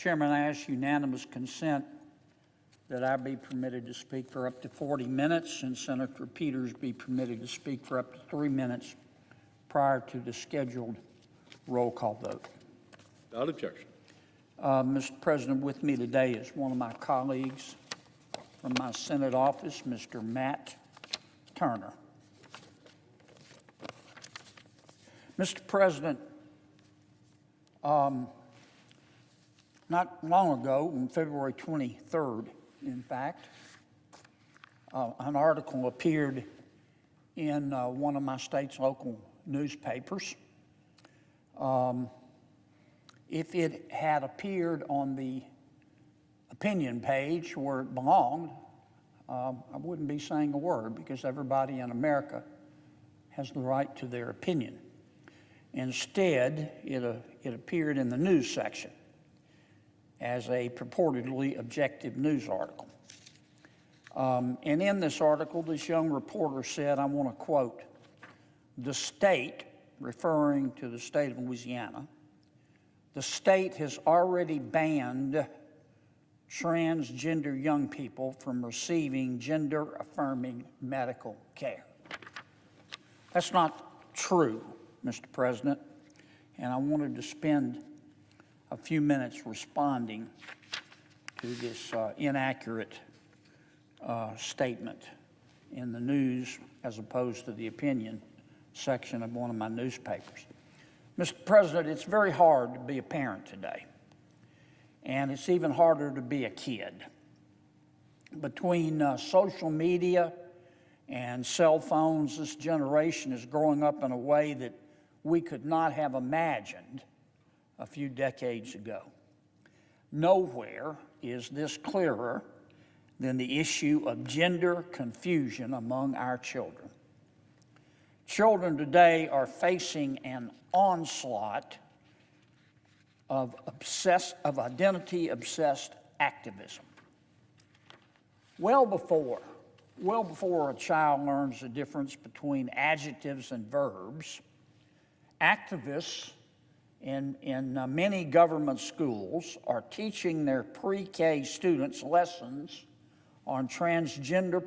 Chairman, I ask unanimous consent that I be permitted to speak for up to 40 minutes and Senator Peters be permitted to speak for up to 3 minutes prior to the scheduled roll call vote. Without objection. Mr. President, with me today is one of my colleagues from my Senate office, Mr. Matt Turner. Mr. President, not long ago, on February 23rd, in fact, an article appeared in one of my state's local newspapers. If it had appeared on the opinion page where it belonged, I wouldn't be saying a word because everybody in America has the right to their opinion. Instead, it appeared in the news section as a purportedly objective news article. And in this article, this young reporter said, I want to quote, "The state," referring to the state of Louisiana, "the state has already banned transgender young people from receiving gender-affirming medical care." That's not true, Mr. President, and I wanted to spend a few minutes responding to this inaccurate statement in the news as opposed to the opinion section of one of my newspapers. Mr. President, it's very hard to be a parent today, and it's even harder to be a kid. Between social media and cell phones, this generation is growing up in a way that we could not have imagined a few decades ago. Nowhere is this clearer than the issue of gender confusion among our children. Children today are facing an onslaught of identity-obsessed activism. Well before a child learns the difference between adjectives and verbs, activists in many government schools are teaching their pre-K students lessons on transgender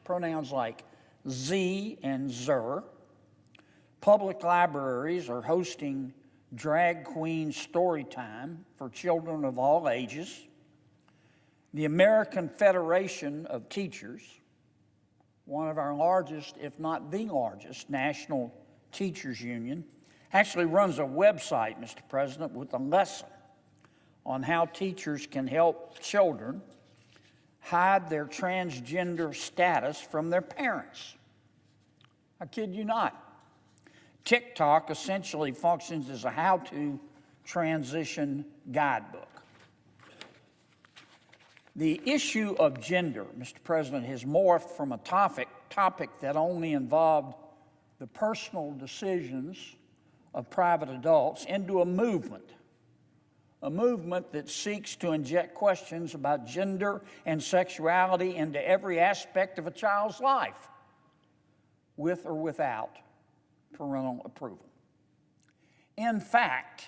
pronouns like Z and Zer. Public libraries are hosting drag queen story time for children of all ages. The American Federation of Teachers, one of our largest, if not the largest, national teachers union, actually runs a website, Mr. President, with a lesson on how teachers can help children hide their transgender status from their parents. I kid you not. TikTok essentially functions as a how-to transition guidebook. The issue of gender, Mr. President, has morphed from a topic that only involved the personal decisions of private adults into a movement that seeks to inject questions about gender and sexuality into every aspect of a child's life, with or without parental approval. In fact,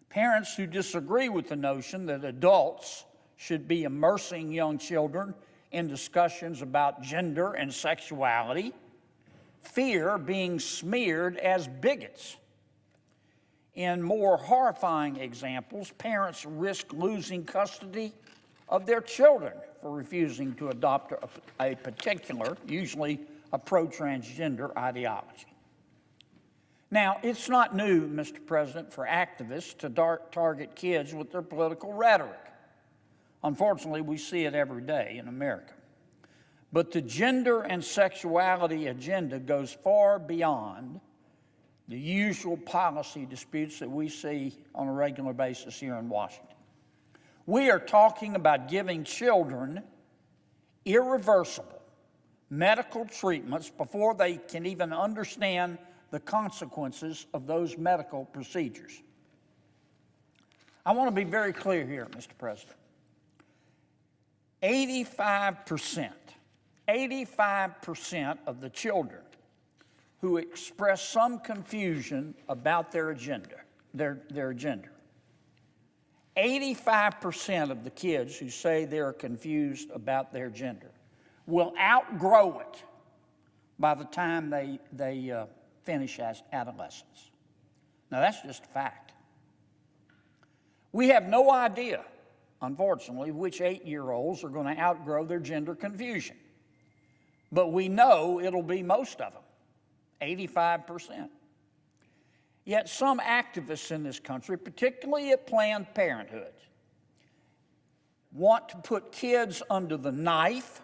parents who disagree with the notion that adults should be immersing young children in discussions about gender and sexuality fear being smeared as bigots. In more horrifying examples, parents risk losing custody of their children for refusing to adopt a particular, usually a pro-transgender ideology. Now, it's not new, Mr. President, for activists to target kids with their political rhetoric. Unfortunately, we see it every day in America. But the gender and sexuality agenda goes far beyond the usual policy disputes that we see on a regular basis here in Washington. We are talking about giving children irreversible medical treatments before they can even understand the consequences of those medical procedures. I want to be very clear here, Mr. President. 85% of the children who express some confusion about their gender, 85% of the kids who say they're confused about their gender will outgrow it by the time they finish as adolescence. Now, that's just a fact. We have no idea, unfortunately, which 8-year-olds are going to outgrow their gender confusion. But we know it'll be most of them, 85%. Yet some activists in this country, particularly at Planned Parenthood, want to put kids under the knife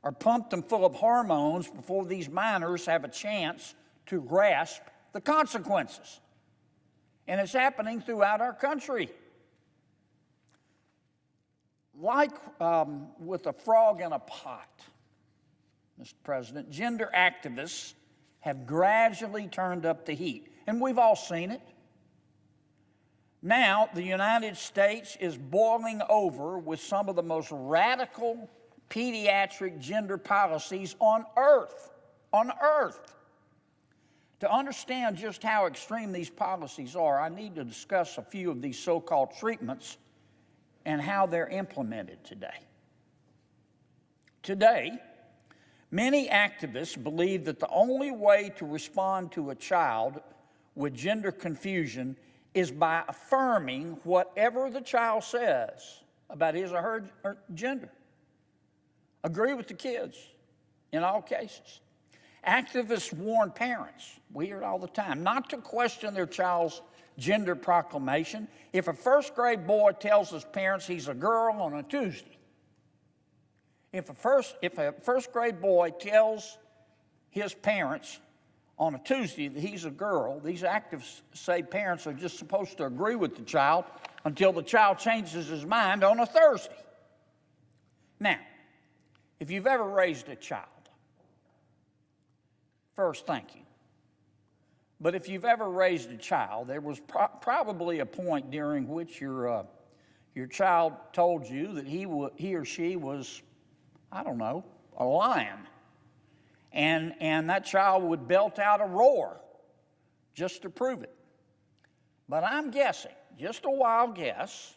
or pump them full of hormones before these minors have a chance to grasp the consequences. And it's happening throughout our country. Like with a frog in a pot, Mr. President, gender activists have gradually turned up the heat, and we've all seen it. Now, the United States is boiling over with some of the most radical pediatric gender policies on earth. On earth. To understand just how extreme these policies are, I need to discuss a few of these so-called treatments and how they're implemented today. Today, many activists believe that the only way to respond to a child with gender confusion is by affirming whatever the child says about his or her gender. Agree with the kids in all cases. Activists warn parents, we hear it all the time, not to question their child's gender proclamation. If a first-grade boy tells his parents he's a girl on a Tuesday, if a first-grade boy tells his parents on a Tuesday that he's a girl, these activists say parents are just supposed to agree with the child until the child changes his mind on a Thursday. Now, if you've ever raised a child, first, thank you. But if you've ever raised a child, there was probably a point during which your child told you that he or she was, I don't know, a lion. And that child would belt out a roar just to prove it. But I'm guessing, just a wild guess,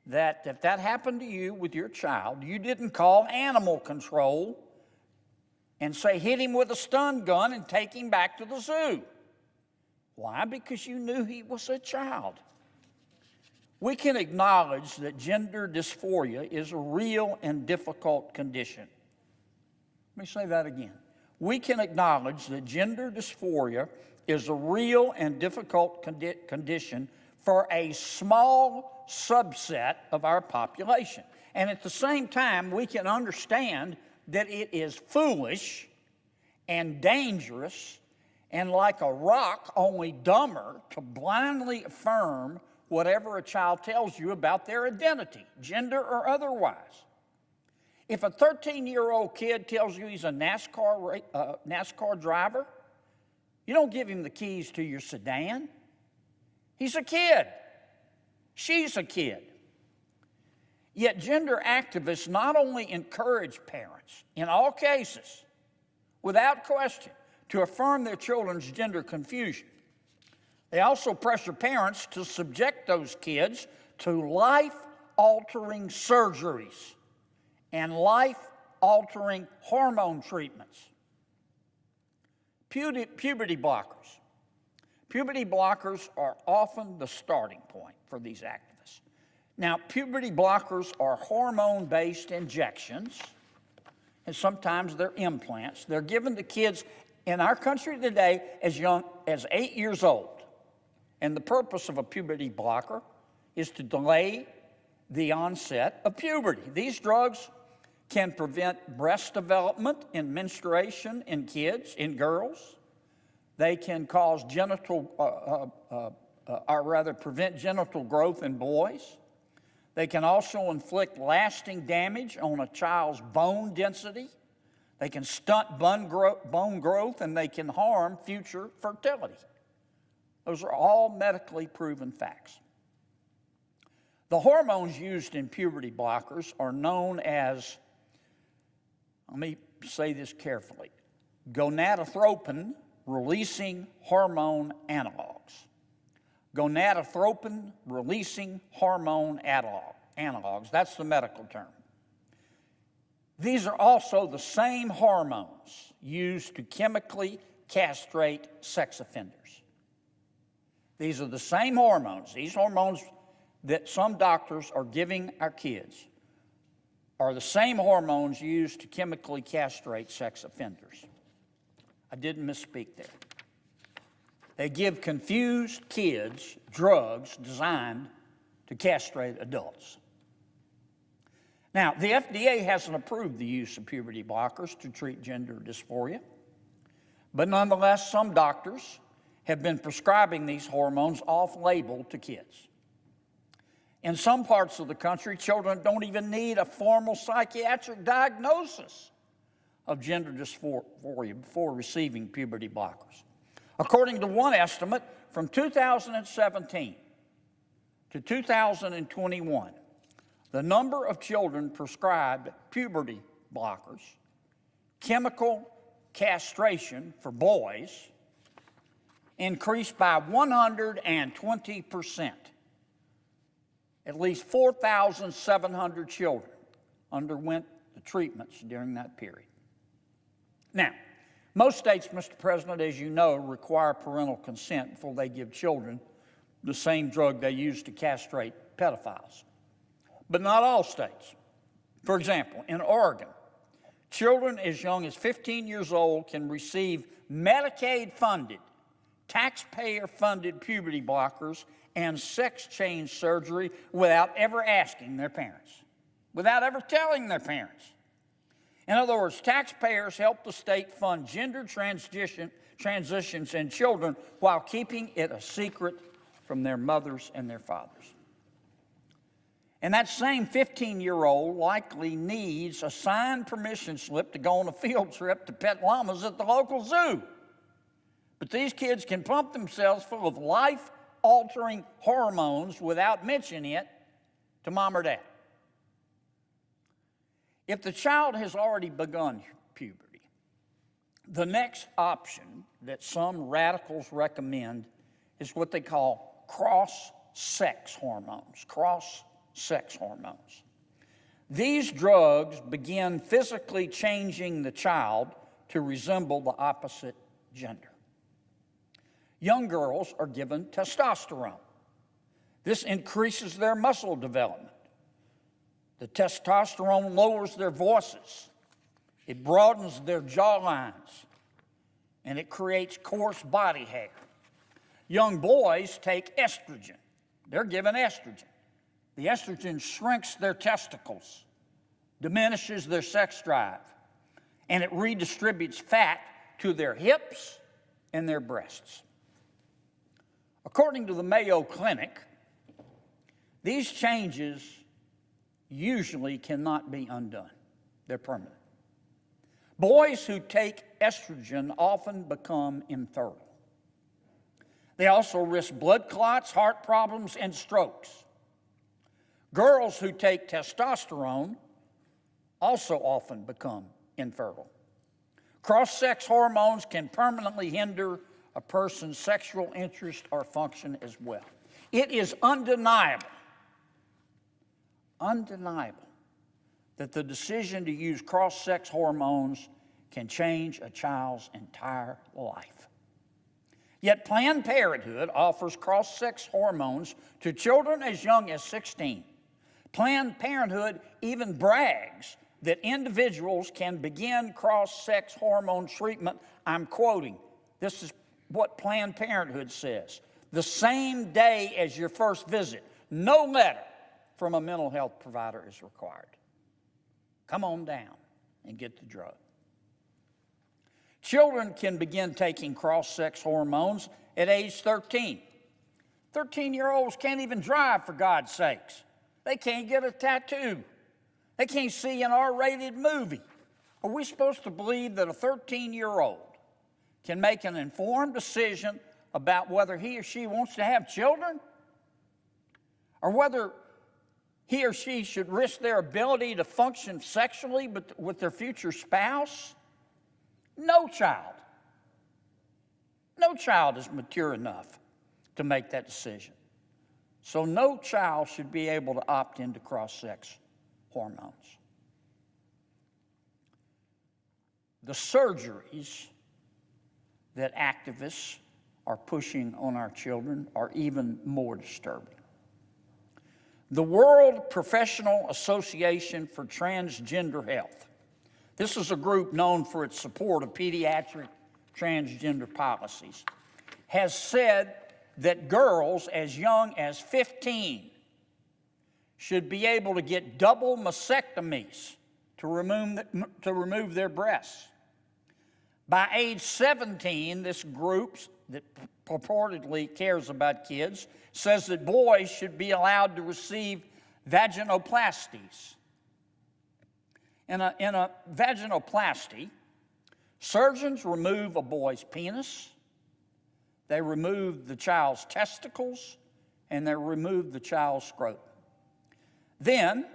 that if that happened to you with your child, you didn't call animal control and say, hit him with a stun gun and take him back to the zoo. Why? Because you knew he was a child. We can acknowledge that gender dysphoria is a real and difficult condition. Let me say that again. We can acknowledge that gender dysphoria is a real and difficult condition for a small subset of our population. And at the same time, we can understand that it is foolish and dangerous and like a rock, only dumber, to blindly affirm whatever a child tells you about their identity, gender or otherwise. If a 13-year-old kid tells you he's a NASCAR driver, you don't give him the keys to your sedan. He's a kid. She's a kid. Yet gender activists not only encourage parents, in all cases, without question, to affirm their children's gender confusion, they also pressure parents to subject those kids to life-altering surgeries and life-altering hormone treatments. Puberty blockers. Puberty blockers are often the starting point for these activists. Now, puberty blockers are hormone-based injections, and sometimes they're implants. They're given to kids in our country today as young as 8 years old. And the purpose of a puberty blocker is to delay the onset of puberty. These drugs can prevent breast development and menstruation in kids, in girls. They can cause prevent genital growth in boys. They can also inflict lasting damage on a child's bone density. They can stunt bone growth, and they can harm future fertility. Those are all medically proven facts. The hormones used in puberty blockers are known as, let me say this carefully, gonadotropin-releasing hormone analogs. gonadotropin-releasing hormone analogs. That's the medical term. These are also the same hormones used to chemically castrate sex offenders. These are the same hormones. These hormones that some doctors are giving our kids are the same hormones used to chemically castrate sex offenders. I didn't misspeak there. They give confused kids drugs designed to castrate adults. Now, the FDA hasn't approved the use of puberty blockers to treat gender dysphoria, but nonetheless, some doctors have been prescribing these hormones off-label to kids. In some parts of the country, children don't even need a formal psychiatric diagnosis of gender dysphoria before receiving puberty blockers. According to one estimate, from 2017 to 2021, the number of children prescribed puberty blockers, chemical castration for boys, increased by 120%. At least 4,700 children underwent the treatments during that period. Now, most states, Mr. President, as you know, require parental consent before they give children the same drug they use to castrate pedophiles. But not all states. For example, in Oregon, children as young as 15 years old can receive Medicaid-funded, taxpayer-funded puberty blockers and sex change surgery without ever asking their parents, without ever telling their parents. In other words, taxpayers help the state fund gender transitions in children while keeping it a secret from their mothers and their fathers. And that same 15-year-old likely needs a signed permission slip to go on a field trip to pet llamas at the local zoo. But these kids can pump themselves full of life-altering hormones without mentioning it to mom or dad. If the child has already begun puberty, the next option that some radicals recommend is what they call cross-sex hormones. Cross-sex hormones. These drugs begin physically changing the child to resemble the opposite gender. Young girls are given testosterone. This increases their muscle development. The testosterone lowers their voices. It broadens their jawlines, and it creates coarse body hair. Young boys take estrogen. They're given estrogen. The estrogen shrinks their testicles, diminishes their sex drive, and it redistributes fat to their hips and their breasts. According to the Mayo Clinic, these changes usually cannot be undone. They're permanent. Boys who take estrogen often become infertile. They also risk blood clots, heart problems, and strokes. Girls who take testosterone also often become infertile. Cross-sex hormones can permanently hinder a person's sexual interest or function as well. It is undeniable that the decision to use cross-sex hormones can change a child's entire life. Yet Planned Parenthood offers cross-sex hormones to children as young as 16. Planned Parenthood even brags that individuals can begin cross-sex hormone treatment. I'm quoting. This is what Planned Parenthood says. The same day as your first visit. No letter from a mental health provider is required. Come on down and get the drug. Children can begin taking cross-sex hormones at age 13. 13-year-olds can't even drive, for God's sakes. They can't get a tattoo. They can't see an R-rated movie. Are we supposed to believe that a 13-year-old can make an informed decision about whether he or she wants to have children? Or whether he or she should risk their ability to function sexually with their future spouse? No child is mature enough to make that decision. So no child should be able to opt into cross-sex hormones. The surgeries that activists are pushing on our children are even more disturbing. The World Professional Association for Transgender Health, this is a group known for its support of pediatric transgender policies, has said that girls as young as 15 should be able to get double mastectomies to remove their breasts. By age 17, this group that purportedly cares about kids says that boys should be allowed to receive vaginoplasties. In a vaginoplasty, surgeons remove a boy's penis, they remove the child's testicles, and they remove the child's scrotum. Then,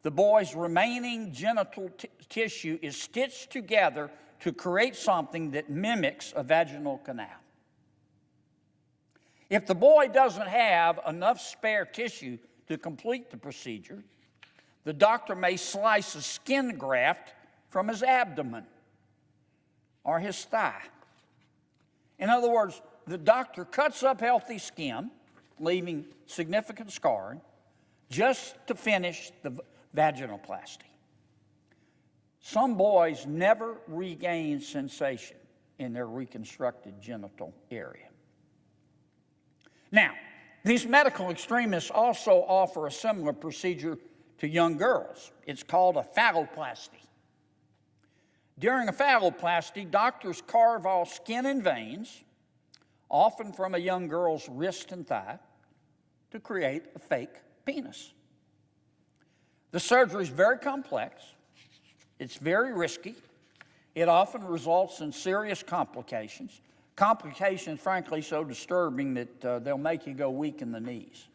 the boy's remaining genital tissue is stitched together to create something that mimics a vaginal canal. If the boy doesn't have enough spare tissue to complete the procedure, the doctor may slice a skin graft from his abdomen or his thigh. In other words, the doctor cuts up healthy skin, leaving significant scarring, just to finish the vaginoplasty. Some boys never regain sensation in their reconstructed genital area. Now, these medical extremists also offer a similar procedure to young girls. It's called a phalloplasty. During a phalloplasty, doctors carve off skin and veins, often from a young girl's wrist and thigh, to create a fake penis. The surgery is very complex. It's very risky. It often results in serious complications. Complications, frankly, so disturbing that they'll make you go weak in the knees.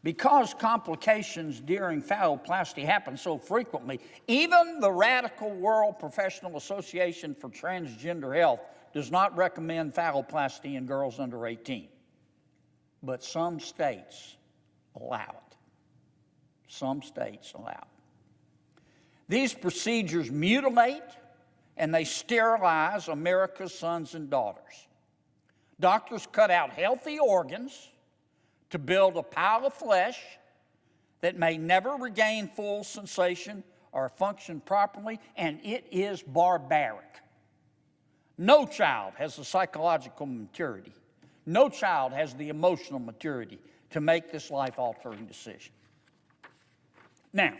Because complications during phalloplasty happen so frequently, even the radical World Professional Association for Transgender Health does not recommend phalloplasty in girls under 18. But some states allow it. Some states allow it. These procedures mutilate and they sterilize America's sons and daughters. Doctors cut out healthy organs to build a pile of flesh that may never regain full sensation or function properly, and it is barbaric. No child has the psychological maturity. No child has the emotional maturity to make this life-altering decision. Now,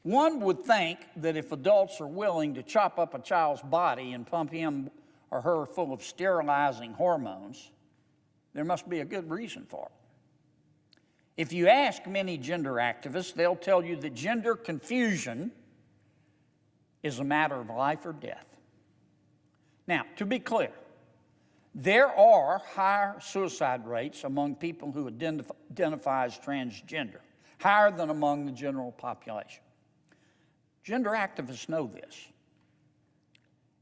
one would think that if adults are willing to chop up a child's body and pump him or her full of sterilizing hormones, there must be a good reason for it. If you ask many gender activists, they'll tell you that gender confusion is a matter of life or death. Now, to be clear, there are higher suicide rates among people who identify as transgender, higher than among the general population. Gender activists know this,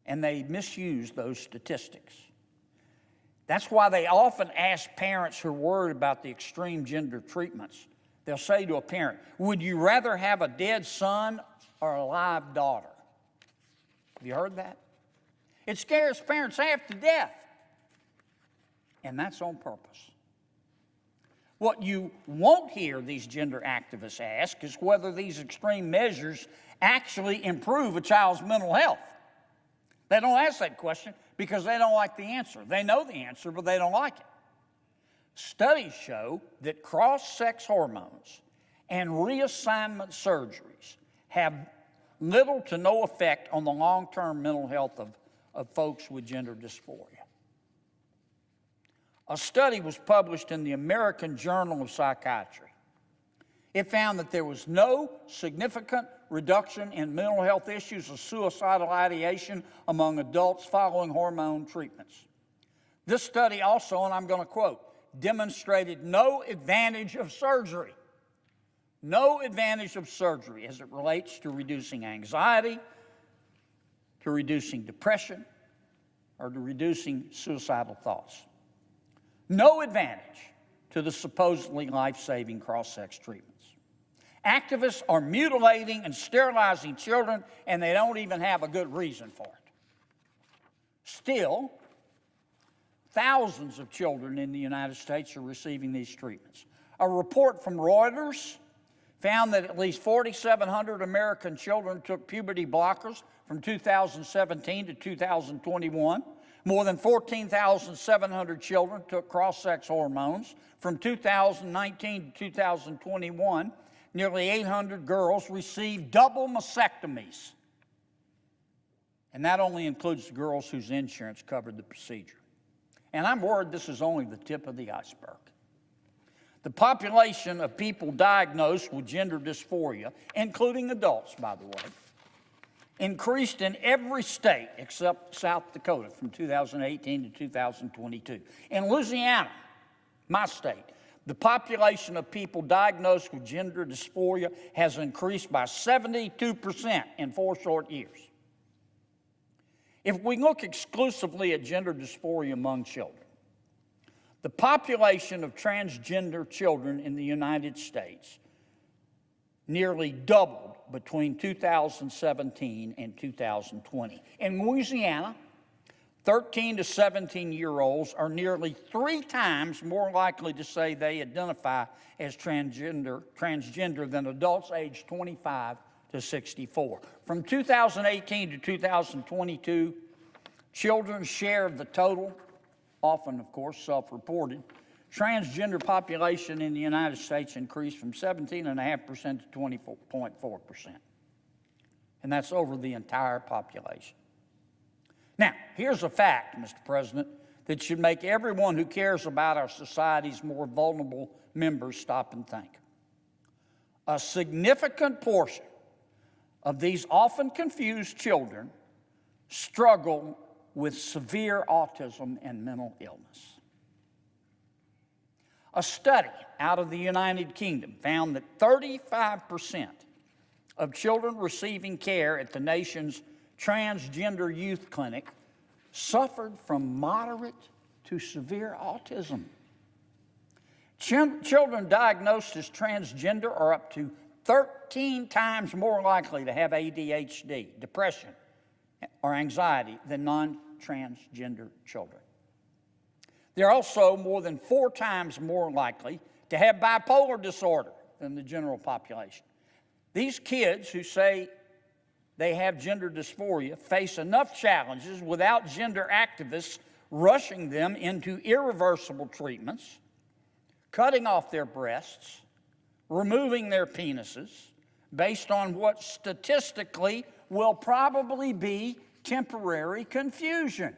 and they misuse those statistics. That's why they often ask parents who are worried about the extreme gender treatments. They'll say to a parent, "Would you rather have a dead son or a live daughter?" Have you heard that? It scares parents half to death, and that's on purpose. What you won't hear these gender activists ask is whether these extreme measures actually improve a child's mental health. They don't ask that question because they don't like the answer. They know the answer, but they don't like it. Studies show that cross-sex hormones and reassignment surgeries have little to no effect on the long-term mental health of folks with gender dysphoria. A study was published in the American Journal of Psychiatry. It found that there was no significant reduction in mental health issues of suicidal ideation among adults following hormone treatments. This study also, and I'm going to quote, demonstrated no advantage of surgery. No advantage of surgery as it relates to reducing anxiety, to reducing depression, or to reducing suicidal thoughts. no advantage to the supposedly life-saving cross-sex treatments. Activists are mutilating and sterilizing children, and they don't even have a good reason for it. Still, thousands of children in the United States are receiving these treatments. A report from Reuters found that at least 4,700 American children took puberty blockers from 2017 to 2021. More than 14,700 children took cross-sex hormones from 2019 to 2021. Nearly 800 girls received double mastectomies. And that only includes the girls whose insurance covered the procedure. And I'm worried this is only the tip of the iceberg. The population of people diagnosed with gender dysphoria, including adults, by the way, increased in every state except South Dakota from 2018 to 2022. In Louisiana, my state, the population of people diagnosed with gender dysphoria has increased by 72% in 4 short years. If we look exclusively at gender dysphoria among children, the population of transgender children in the United States nearly doubled between 2017 and 2020. In Louisiana, 13 to 17-year-olds are nearly 3 times more likely to say they identify as transgender than adults aged 25 to 64. From 2018 to 2022, children's share of the total, often, of course, self-reported, transgender population in the United States increased from 17.5% to 20.4%. And that's over the entire population. Now, here's a fact, Mr. President, that should make everyone who cares about our society's more vulnerable members stop and think. A significant portion of these often confused children struggle with severe autism and mental illness. A study out of the United Kingdom found that 35% of children receiving care at the nation's transgender youth clinic suffered from moderate to severe autism. Children diagnosed as transgender are up to 13 times more likely to have ADHD, depression, or anxiety than non-transgender children. They're also more than 4 times more likely to have bipolar disorder than the general population. These kids who say they have gender dysphoria face enough challenges without gender activists rushing them into irreversible treatments, cutting off their breasts, removing their penises, based on what statistically will probably be temporary confusion.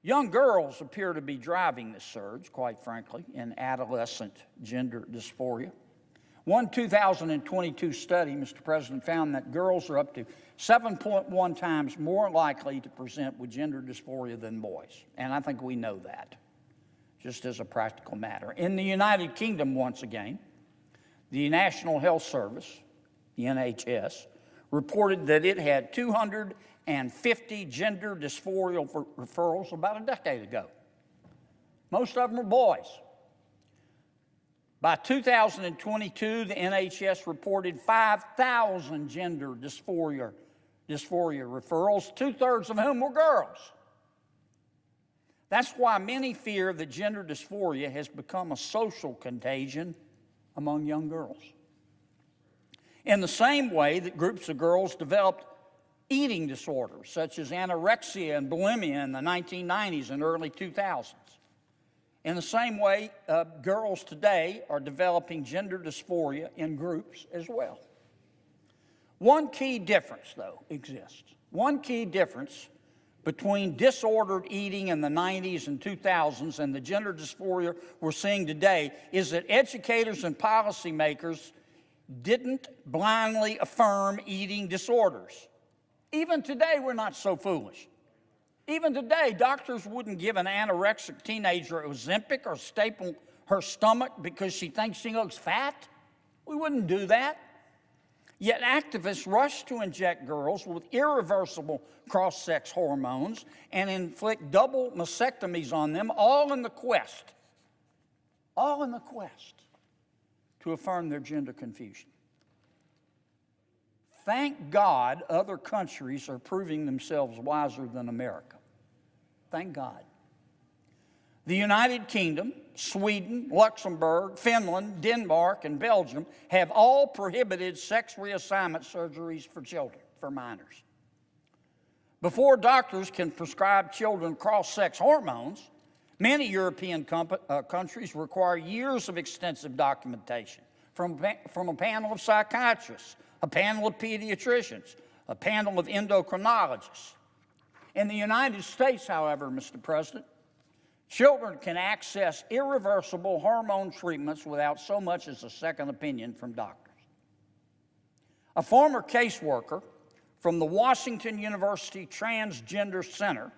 Young girls appear to be driving this surge, quite frankly, in adolescent gender dysphoria. One 2022 study, Mr. President, found that girls are up to 7.1 times more likely to present with gender dysphoria than boys. And I think we know that, just as a practical matter. In the United Kingdom, once again, the National Health Service, the NHS, reported that it had 250 gender dysphoria referrals about a decade ago. Most of them are boys. By 2022, the NHS reported 5,000 gender dysphoria referrals, 2/3 of whom were girls. That's why many fear that gender dysphoria has become a social contagion among young girls. In the same way that groups of girls developed eating disorders, such as anorexia and bulimia in the 1990s and early 2000s. In the same way, girls today are developing gender dysphoria in groups as well. One key difference, though, exists. One key difference between disordered eating in the 90s and 2000s and the gender dysphoria we're seeing today is that educators and policymakers didn't blindly affirm eating disorders. Even today, we're not so foolish. Even today, doctors wouldn't give an anorexic teenager Ozempic or staple her stomach because she thinks she looks fat. We wouldn't do that. Yet activists rush to inject girls with irreversible cross-sex hormones and inflict double mastectomies on them, all in the quest to affirm their gender confusion. Thank God other countries are proving themselves wiser than America. Thank God. The United Kingdom, Sweden, Luxembourg, Finland, Denmark, and Belgium have all prohibited sex reassignment surgeries for children, for minors. Before doctors can prescribe children cross-sex hormones, many European countries require years of extensive documentation from a panel of psychiatrists, a panel of pediatricians, a panel of endocrinologists. In the United States, however, Mr. President, children can access irreversible hormone treatments without so much as a second opinion from doctors. A former caseworker from the Washington University Transgender Center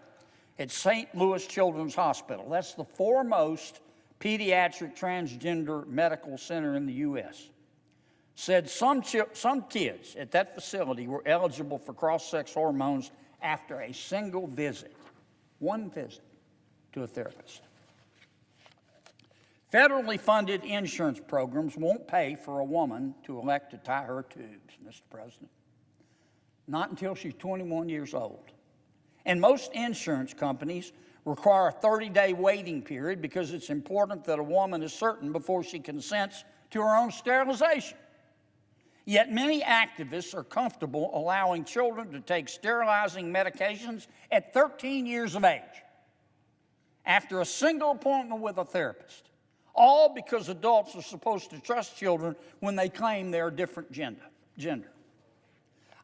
at St. Louis Children's Hospital, that's the foremost pediatric transgender medical center in the U.S., said some kids at that facility were eligible for cross-sex hormones after a single visit, one visit to a therapist. Federally funded insurance programs won't pay for a woman to elect to tie her tubes, Mr. President. Not until she's 21 years old. And most insurance companies require a 30-day waiting period because it's important that a woman is certain before she consents to her own sterilization. Yet many activists are comfortable allowing children to take sterilizing medications at 13 years of age after a single appointment with a therapist, all because adults are supposed to trust children when they claim they're a different gender.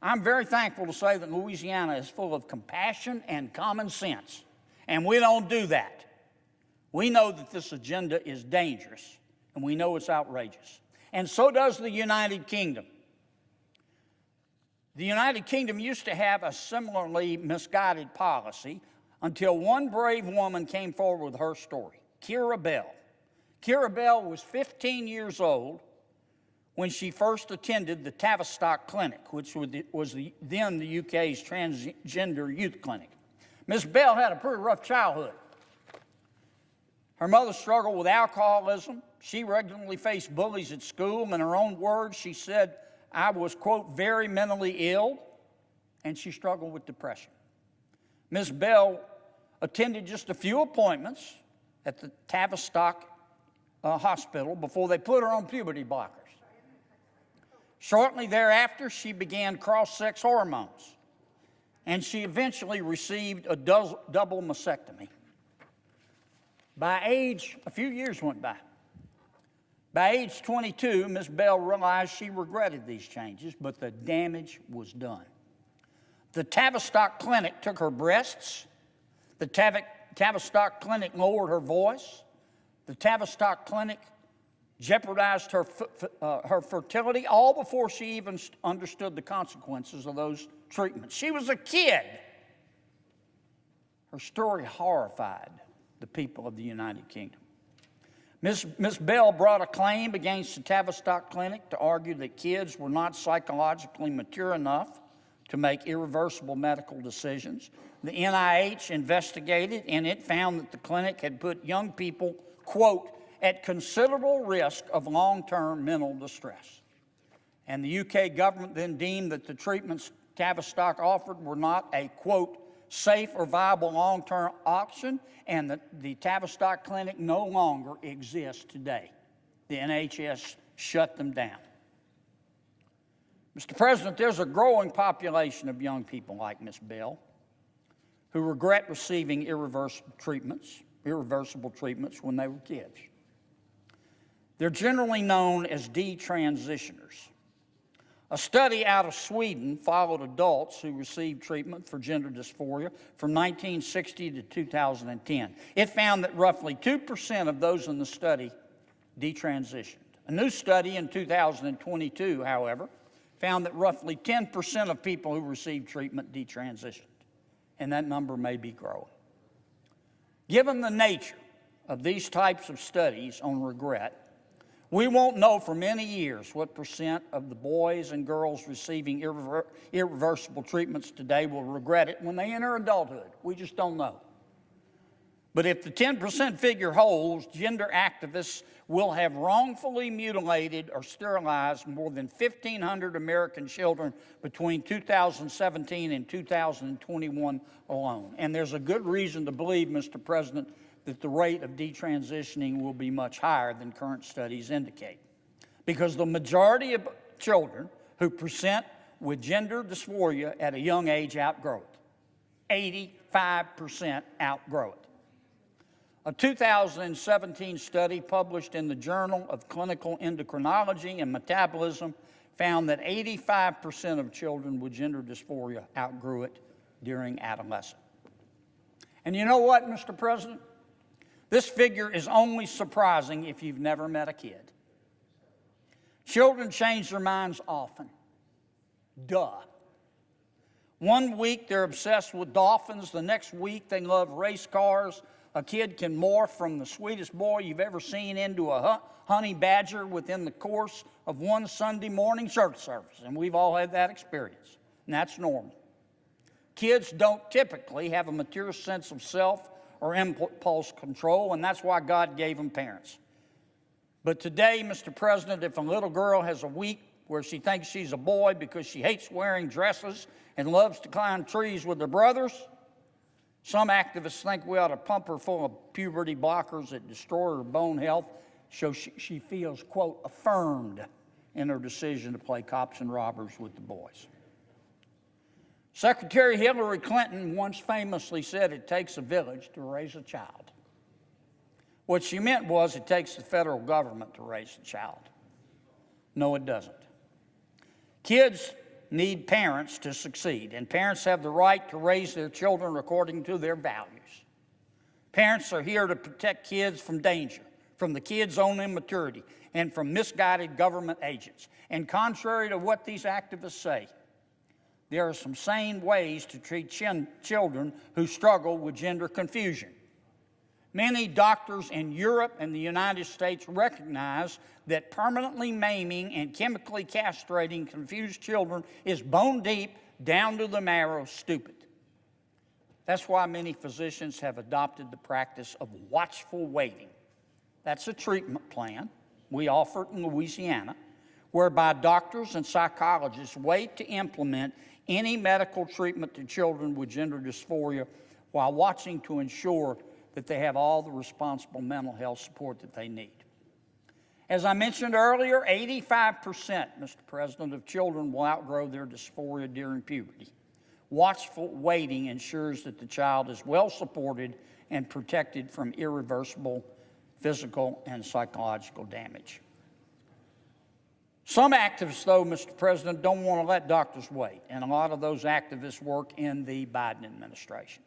I'm very thankful to say that Louisiana is full of compassion and common sense, and we don't do that. We know that this agenda is dangerous, and we know it's outrageous. And so does the United Kingdom. The United Kingdom used to have a similarly misguided policy until one brave woman came forward with her story, Kira Bell. Kira Bell was 15 years old when she first attended the Tavistock Clinic, which was then the UK's transgender youth clinic. Miss Bell had a pretty rough childhood. Her mother struggled with alcoholism. She regularly faced bullies at school. In her own words, she said, "I was, quote, very mentally ill," and she struggled with depression. Ms. Bell attended just a few appointments at the Tavistock Hospital before they put her on puberty blockers. Shortly thereafter, she began cross-sex hormones, and she eventually received a double mastectomy. A few years went by. By age 22, Ms. Bell realized she regretted these changes, but the damage was done. The Tavistock Clinic took her breasts. The Tavistock Clinic lowered her voice. The Tavistock Clinic jeopardized her fertility, all before she even understood the consequences of those treatments. She was a kid. Her story horrified the people of the United Kingdom. Ms. Bell brought a claim against the Tavistock Clinic to argue that kids were not psychologically mature enough to make irreversible medical decisions. The NIH investigated, and it found that the clinic had put young people, quote, at considerable risk of long-term mental distress. And the UK government then deemed that the treatments Tavistock offered were not a, quote, safe or viable long-term option, and that the Tavistock Clinic no longer exists today. The NHS shut them down. Mr. President, there's a growing population of young people like Ms. Bell who regret receiving irreversible treatments when they were kids. They're generally known as detransitioners. A study out of Sweden followed adults who received treatment for gender dysphoria from 1960 to 2010. It found that roughly 2% of those in the study detransitioned. A new study in 2022, however, found that roughly 10% of people who received treatment detransitioned, and that number may be growing. Given the nature of these types of studies on regret, We won't know for many years what percent of the boys and girls receiving irreversible treatments today will regret it when they enter adulthood. We just don't know. But if the 10% figure holds, gender activists will have wrongfully mutilated or sterilized more than 1,500 American children between 2017 and 2021 alone. And there's a good reason to believe, Mr. President, that the rate of detransitioning will be much higher than current studies indicate. Because the majority of children who present with gender dysphoria at a young age outgrow it. 85% outgrow it. A 2017 study published in the Journal of Clinical Endocrinology and Metabolism found that 85% of children with gender dysphoria outgrew it during adolescence. And you know what, Mr. President? This figure is only surprising if you've never met a kid. Children change their minds often. Duh. One week they're obsessed with dolphins, the next week they love race cars. A kid can morph from the sweetest boy you've ever seen into a honey badger within the course of one Sunday morning church service, and we've all had that experience, and that's normal. Kids don't typically have a mature sense of self or impulse control, and that's why God gave them parents. But today, Mr. President, if a little girl has a week where she thinks she's a boy because she hates wearing dresses and loves to climb trees with her brothers, some activists think we ought to pump her full of puberty blockers that destroy her bone health so she feels, quote, affirmed in her decision to play cops and robbers with the boys. Secretary Hillary Clinton once famously said it takes a village to raise a child. What she meant was it takes the federal government to raise a child. No, it doesn't. Kids need parents to succeed, and parents have the right to raise their children according to their values. Parents are here to protect kids from danger, from the kid's own immaturity, and from misguided government agents. And contrary to what these activists say, there are some sane ways to treat children who struggle with gender confusion. Many doctors in Europe and the United States recognize that permanently maiming and chemically castrating confused children is bone deep, down to the marrow, stupid. That's why many physicians have adopted the practice of watchful waiting. That's a treatment plan we offer it in Louisiana, whereby doctors and psychologists wait to implement any medical treatment to children with gender dysphoria while watching to ensure that they have all the responsible mental health support that they need. As I mentioned earlier, 85%, Mr. President, of children will outgrow their dysphoria during puberty. Watchful waiting ensures that the child is well supported and protected from irreversible physical and psychological damage. Some activists, though, Mr. President, don't want to let doctors wait, and a lot of those activists work in the Biden administration.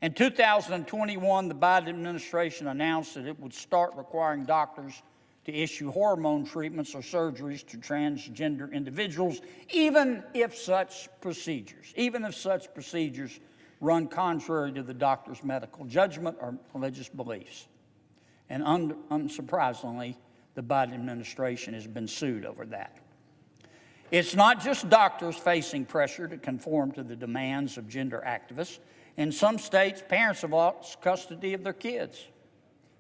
In 2021, the Biden administration announced that it would start requiring doctors to issue hormone treatments or surgeries to transgender individuals, even if such procedures run contrary to the doctor's medical judgment or religious beliefs. And unsurprisingly, the Biden administration has been sued over that. It's not just doctors facing pressure to conform to the demands of gender activists. In some states, parents have lost custody of their kids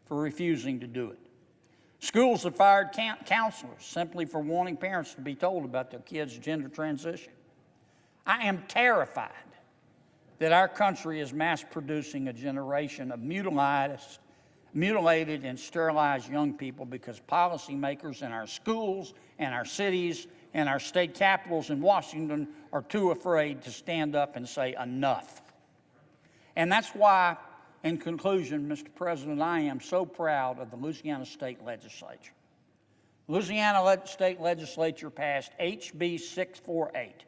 for refusing to do it. Schools have fired counselors simply for wanting parents to be told about their kids' gender transition. I am terrified that our country is mass producing a generation of mutilated and sterilized young people because policymakers in our schools and our cities and our state capitals in Washington are too afraid to stand up and say enough. And that's why, in conclusion, Mr. President, I am so proud of the Louisiana State Legislature. Louisiana State Legislature passed HB 648.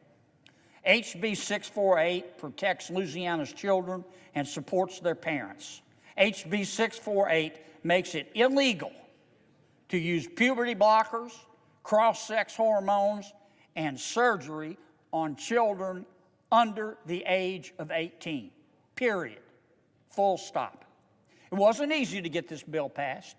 HB 648 protects Louisiana's children and supports their parents. HB 648 makes it illegal to use puberty blockers, cross-sex hormones, and surgery on children under the age of 18. Period. Full stop. It wasn't easy to get this bill passed.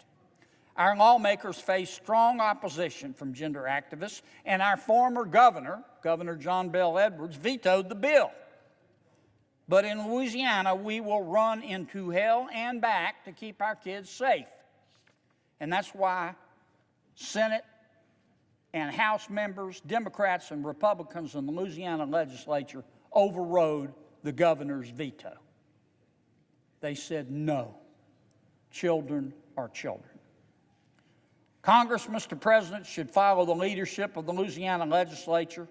Our lawmakers face strong opposition from gender activists, and our former governor, Governor John Bel Edwards, vetoed the bill. But in Louisiana, we will run into hell and back to keep our kids safe. And that's why Senate and House members, Democrats and Republicans in the Louisiana legislature overrode the governor's veto. They said no. Children are children. Congress, Mr. President, should follow the leadership of the Louisiana legislature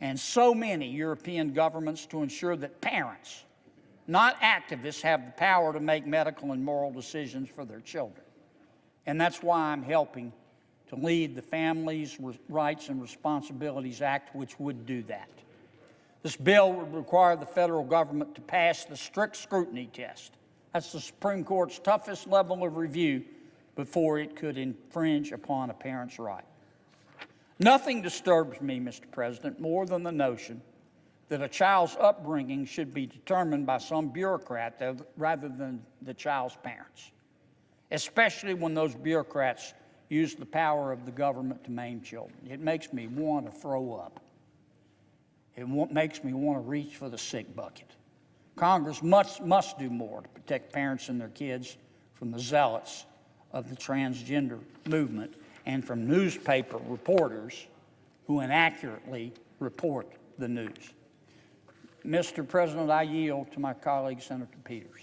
and so many European governments to ensure that parents, not activists, have the power to make medical and moral decisions for their children. And that's why I'm helping to lead the Families' Rights and Responsibilities Act, which would do that. This bill would require the federal government to pass the strict scrutiny test. That's the Supreme Court's toughest level of review before it could infringe upon a parent's right. Nothing disturbs me, Mr. President, more than the notion that a child's upbringing should be determined by some bureaucrat rather than the child's parents, especially when those bureaucrats use the power of the government to maim children. It makes me want to throw up. It makes me want to reach for the sick bucket. Congress must do more to protect parents and their kids from the zealots of the transgender movement and from newspaper reporters who inaccurately report the news. Mr. President, I yield to my colleague, Senator Peters.